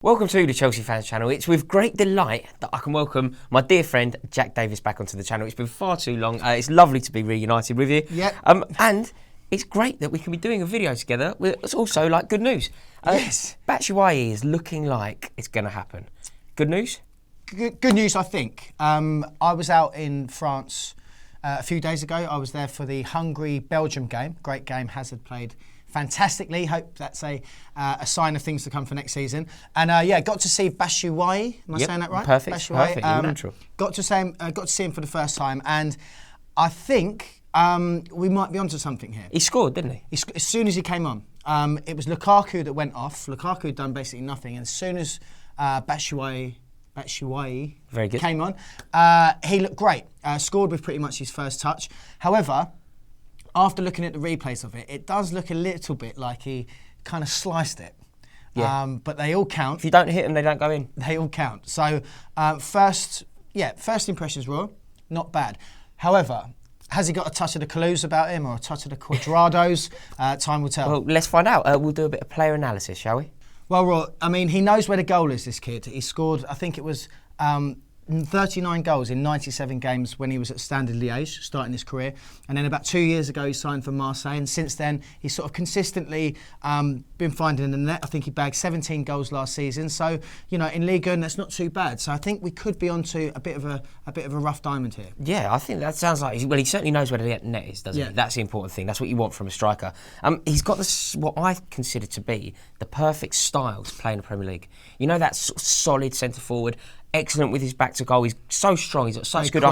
Welcome to the Chelsea Fans Channel. It's with great delight that I can welcome my dear friend Jack Davis back onto the channel. It's been far too long. It's lovely to be reunited with you. Yep. And it's great that we can be doing a video together. It's also like good news. Yes. Batshuayi is looking like it's going to happen. Good news? Good news, I think. I was out in France a few days ago. I was there for the Hungary-Belgium game. Great game. Hazard played fantastically. Hope that's a sign of things to come for next season. And got to see Batshuayi. Am I saying that right? Perfect. Batshuayi. Perfect. Natural. Got to see him for the first time, and I think we might be onto something here. He scored, didn't he? As soon as he came on, it was Lukaku that went off. Lukaku had done basically nothing, and as soon as Batshuayi Very good. came on, he looked great. Scored with pretty much his first touch. However, after looking at the replays of it, it does look a little bit like he kind of sliced it. Yeah. But they all count. If you don't hit them, they don't go in. They all count. So first impressions were not bad. However, has he got a touch of the Kalu's about him or a touch of the Quadrados? Time will tell. Well, let's find out. We'll do a bit of player analysis, shall we? Well, Raw, I mean, he knows where the goal is, this kid. He scored, I think it was 39 goals in 97 games when he was at Standard Liège, starting his career. And then about 2 years ago, he signed for Marseille. And since then, he's sort of consistently been finding the net. I think he bagged 17 goals last season. So, in Ligue 1, that's not too bad. So I think we could be onto a bit of a rough diamond here. Yeah, I think that sounds like, he certainly knows where the net is, doesn't he? That's the important thing. That's what you want from a striker. He's got what I consider to be the perfect style to play in the Premier League. You know, that sort of solid centre forward, excellent with his back to goal. He's so strong. He's got such good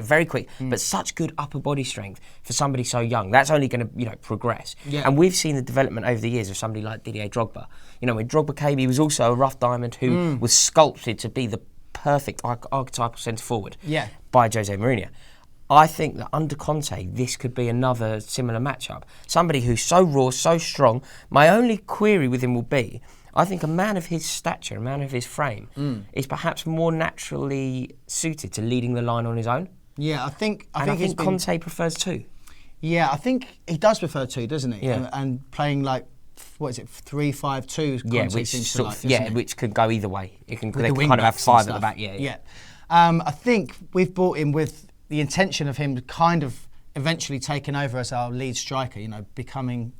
very quick, but such good upper body strength for somebody so young. That's only going to progress. Yeah. And we've seen the development over the years of somebody like Didier Drogba. When Drogba came, he was also a rough diamond who was sculpted to be the perfect archetypal centre forward by Jose Mourinho. I think that under Conte, this could be another similar matchup. Somebody who's so raw, so strong. My only query with him will be, I think a man of his stature, a man of his frame, is perhaps more naturally suited to leading the line on his own. Yeah, I think Conte prefers two. Yeah, I think he does prefer two, doesn't he? Yeah. And playing like, 3-5-2? Which could go either way. They kind of have five at the back. Yeah. I think we've brought him with the intention of him kind of eventually taking over as our lead striker. Becoming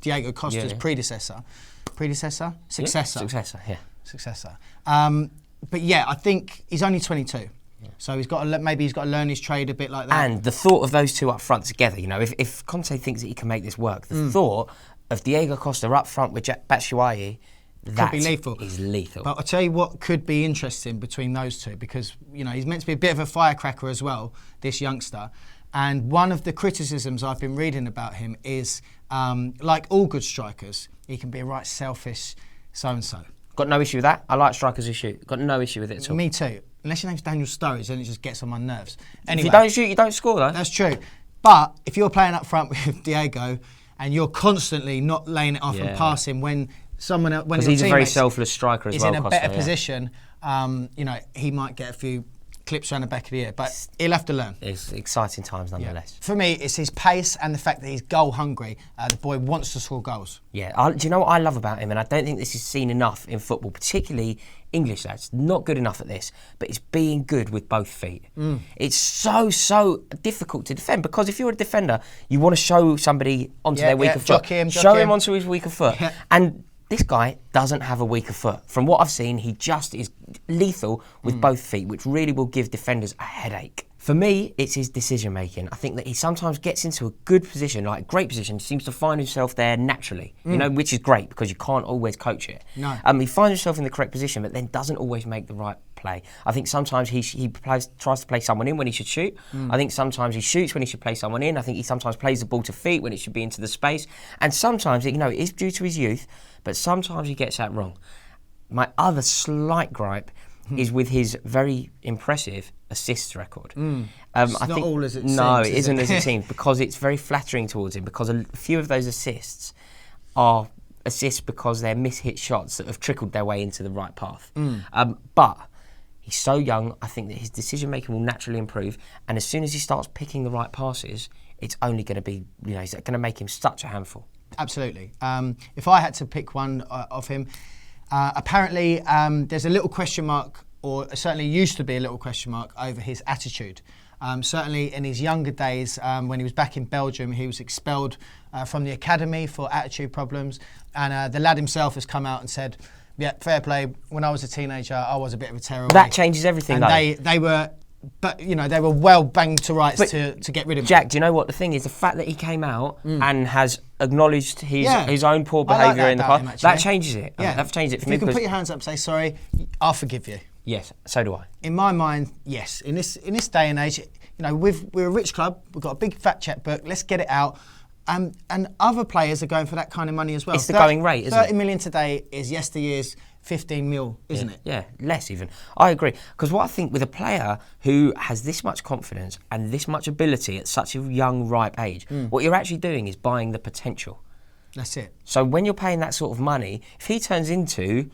Diego Costa's predecessor. Successor. But yeah, I think he's only 22. So he's got to learn his trade a bit like that. And the thought of those two up front together, if Conte thinks that he can make this work, the thought of Diego Costa up front with Batshuayi, that is lethal. But I'll tell you what could be interesting between those two, because he's meant to be a bit of a firecracker as well, this youngster. And one of the criticisms I've been reading about him is, like all good strikers, he can be a right selfish so-and-so. Got no issue with that. I like strikers who shoot. Got no issue with it at all. Me too. Unless your name's Daniel Sturridge, then it just gets on my nerves. Anyway, if you don't shoot, you don't score, though. That's true. But if you're playing up front with Diego and you're constantly not laying it off and passing when someone else, because he's a very selfless striker as well. Is in a better position, he might get a few clips around the back of the ear, but he'll have to learn. It's exciting times nonetheless. For me, it's his pace and the fact that he's goal hungry. The boy wants to score goals. Yeah, do you know what I love about him? And I don't think this is seen enough in football, particularly English lads. Not good enough at this, but it's being good with both feet. It's so difficult to defend, because if you're a defender, you want to show somebody onto their weaker foot. Show him onto his weaker foot. Yeah. And this guy doesn't have a weaker foot. From what I've seen, he just is lethal with both feet, which really will give defenders a headache. For me, it's his decision making. I think that he sometimes gets into a good position, like a great position, seems to find himself there naturally, which is great because you can't always coach it. No. He finds himself in the correct position, but then doesn't always make the right play. I think sometimes he tries to play someone in when he should shoot. I think sometimes he shoots when he should play someone in. I think he sometimes plays the ball to feet when it should be into the space. And sometimes, it is due to his youth, but sometimes he gets that wrong. My other slight gripe is with his very impressive assists record. It's not all as it seems. No, it isn't as it seems, because it's very flattering towards him, because a few of those assists are assists because they're mishit shots that have trickled their way into the right path. But he's so young, I think that his decision making will naturally improve, and as soon as he starts picking the right passes, it's only going to be, it's going to make him such a handful. Absolutely. If I had to pick one of him, Apparently, there's a little question mark, or certainly used to be a little question mark, over his attitude. Certainly in his younger days, when he was back in Belgium, he was expelled from the academy for attitude problems. And the lad himself has come out and said, yeah, fair play. When I was a teenager, I was a bit of a tearaway. That changes everything, and they were, but they were well banged to rights to get rid of him. Jack, do you know what the thing is? The fact that he came out and has acknowledged his own poor behaviour in the past, that changes it. Yeah. That changes it for me. You can put your hands up and say, sorry, I'll forgive you. Yes, so do I. In my mind, yes. In this day and age, we're a rich club. We've got a big fat checkbook. Let's get it out. And other players are going for that kind of money as well. It's the going rate, isn't it? 30 million today is yesteryear's 15 mil, isn't it? Yeah, less even. I agree. Because what I think with a player who has this much confidence and this much ability at such a young, ripe age, what you're actually doing is buying the potential. That's it. So when you're paying that sort of money, if he turns into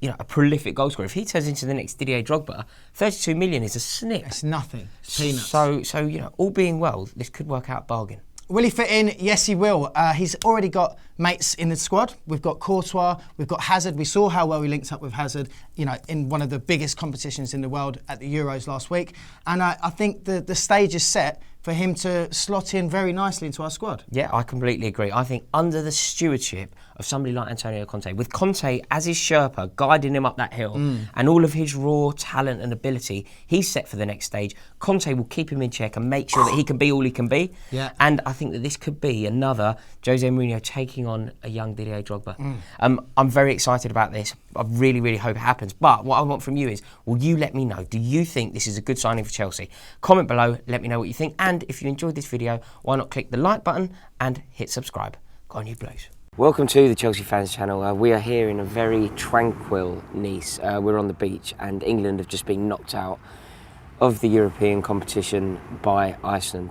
a prolific goal scorer, if he turns into the next Didier Drogba, 32 million is a snip. It's nothing. It's peanuts. So all being well, this could work out bargain. Will he fit in? Yes, he will. He's already got mates in the squad. We've got Courtois, we've got Hazard. We saw how well he linked up with Hazard, in one of the biggest competitions in the world at the Euros last week. And I think the stage is set for him to slot in very nicely into our squad. Yeah, I completely agree. I think under the stewardship of somebody like Antonio Conte, with Conte as his Sherpa guiding him up that hill and all of his raw talent and ability, he's set for the next stage. Conte will keep him in check and make sure that he can be all he can be. Yeah. And I think that this could be another Jose Mourinho taking on a young Didier Drogba. I'm very excited about this. I really, really hope it happens. But what I want from you is, will you let me know, do you think this is a good signing for Chelsea? Comment below, let me know what you think. And if you enjoyed this video, why not click the like button and hit subscribe. Go on, you Blues. Welcome to the Chelsea Fans Channel. We are here in a very tranquil Nice. We're on the beach and England have just been knocked out of the European competition by Iceland.